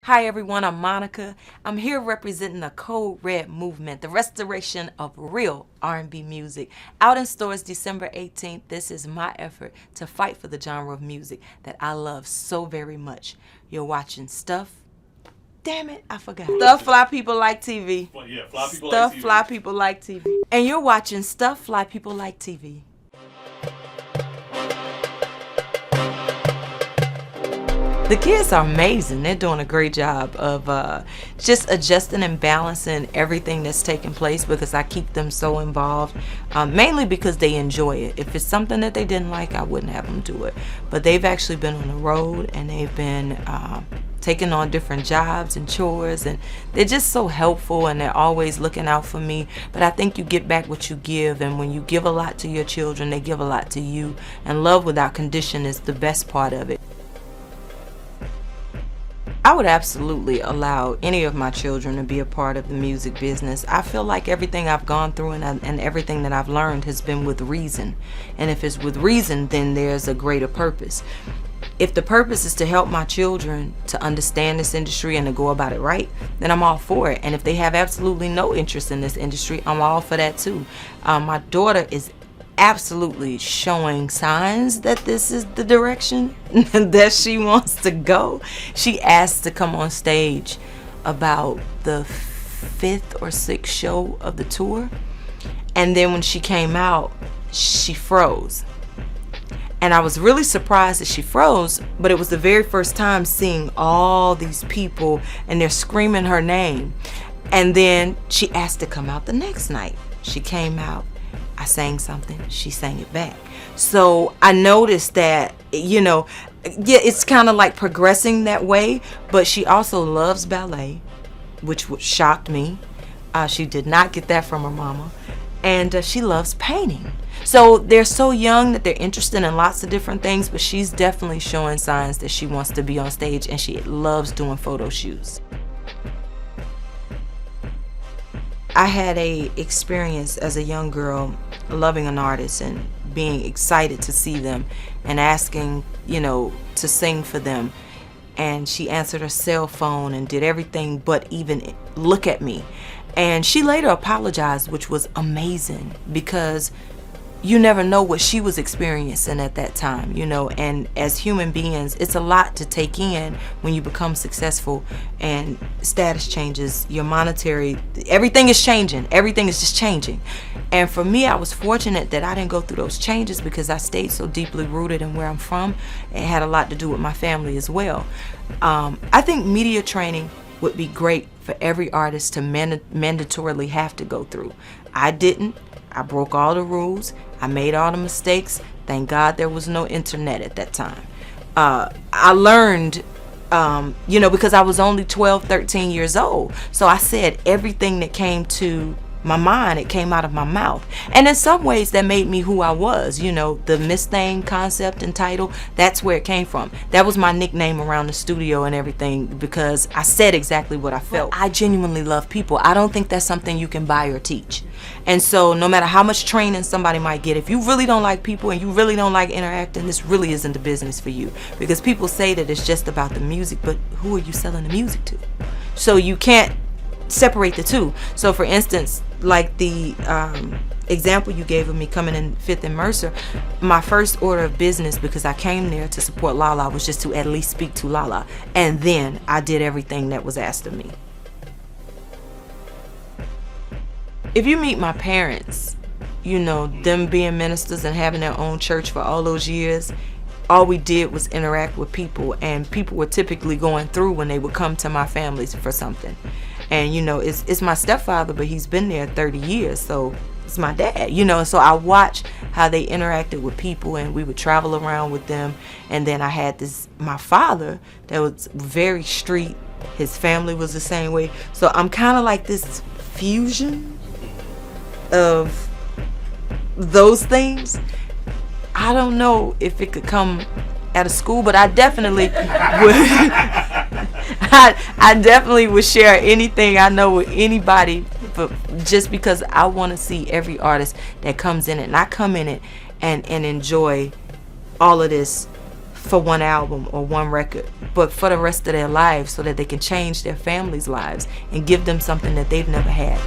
Hi everyone, I'm Monica. I'm here representing the Code Red movement, the restoration of real R&B music. Out in stores December 18th, this is my effort to fight for the genre of music that I love so very much. You're watching Stuff. Damn it, I forgot. Stuff Fly People Like TV. Yeah, Fly People Stuff Like TV. Fly People Like TV. And you're watching Stuff Fly People Like TV. The kids are amazing. They're doing a great job of just adjusting and balancing everything that's taking place because I keep them so involved, mainly because they enjoy it. If it's something that they didn't like, I wouldn't have them do it. But they've actually been on the road and they've been taking on different jobs and chores, and they're just so helpful and they're always looking out for me. But I think you get back what you give, and when you give a lot to your children, they give a lot to you, and love without condition is the best part of it. I would absolutely allow any of my children to be a part of the music business. I feel like everything I've gone through and everything that I've learned has been with reason. And if it's with reason, then there's a greater purpose. If the purpose is to help my children to understand this industry and to go about it right, then I'm all for it. And if they have absolutely no interest in this industry, I'm all for that too. My daughter is absolutely showing signs that this is the direction that she wants to go. She asked to come on stage about the 5th or 6th show of the tour, and then when she came out, she froze. And I was really surprised that she froze, but it was the very first time seeing all these people and they're screaming her name. And then she asked to come out the next night. She came out. I sang something, she sang it back. So I noticed that, yeah, it's kind of like progressing that way, but she also loves ballet, which shocked me. She did not get that from her mama. And she loves painting. So they're so young that they're interested in lots of different things, but she's definitely showing signs that she wants to be on stage, and she loves doing photo shoots. I had a experience as a young girl loving an artist and being excited to see them and asking, to sing for them. And she answered her cell phone and did everything but even look at me. And she later apologized, which was amazing, because you never know what she was experiencing at that time, and as human beings, it's a lot to take in when you become successful and status changes, your monetary, everything is changing, everything is just changing. And for me, I was fortunate that I didn't go through those changes because I stayed so deeply rooted in where I'm from. It had a lot to do with my family as well. I think media training would be great for every artist to mandatorily have to go through. I didn't. I broke all the rules. I made all the mistakes. Thank God there was no internet at that time. I learned, because I was only 12, 13 years old. So I said everything that came to my mind, it came out of my mouth. And in some ways that made me who I was. The Miss Thing concept and title, that's where it came from. That was my nickname around the studio and everything, because I said exactly what I felt. I genuinely love people. I don't think that's something you can buy or teach. And so no matter how much training somebody might get, if you really don't like people and you really don't like interacting, this really isn't the business for you. Because people say that it's just about the music, but who are you selling the music to? So you can't separate the two. So for instance, like the example you gave of me coming in 5th and Mercer, my first order of business, because I came there to support Lala, was just to at least speak to Lala, and then I did everything that was asked of me. If you meet my parents, them being ministers and having their own church for all those years, all we did was interact with people, and people were typically going through when they would come to my families for something. And it's my stepfather, but he's been there 30 years, so it's my dad, so I watched how they interacted with people, and we would travel around with them. And then I had my father that was very street. His family was the same way. So I'm kind of like this fusion of those things. I don't know if it could come at a school, but I definitely would. I definitely would share anything I know with anybody, but just because I want to see every artist that comes in it, and I come in it and enjoy all of this for one album or one record, but for the rest of their lives, so that they can change their families' lives and give them something that they've never had.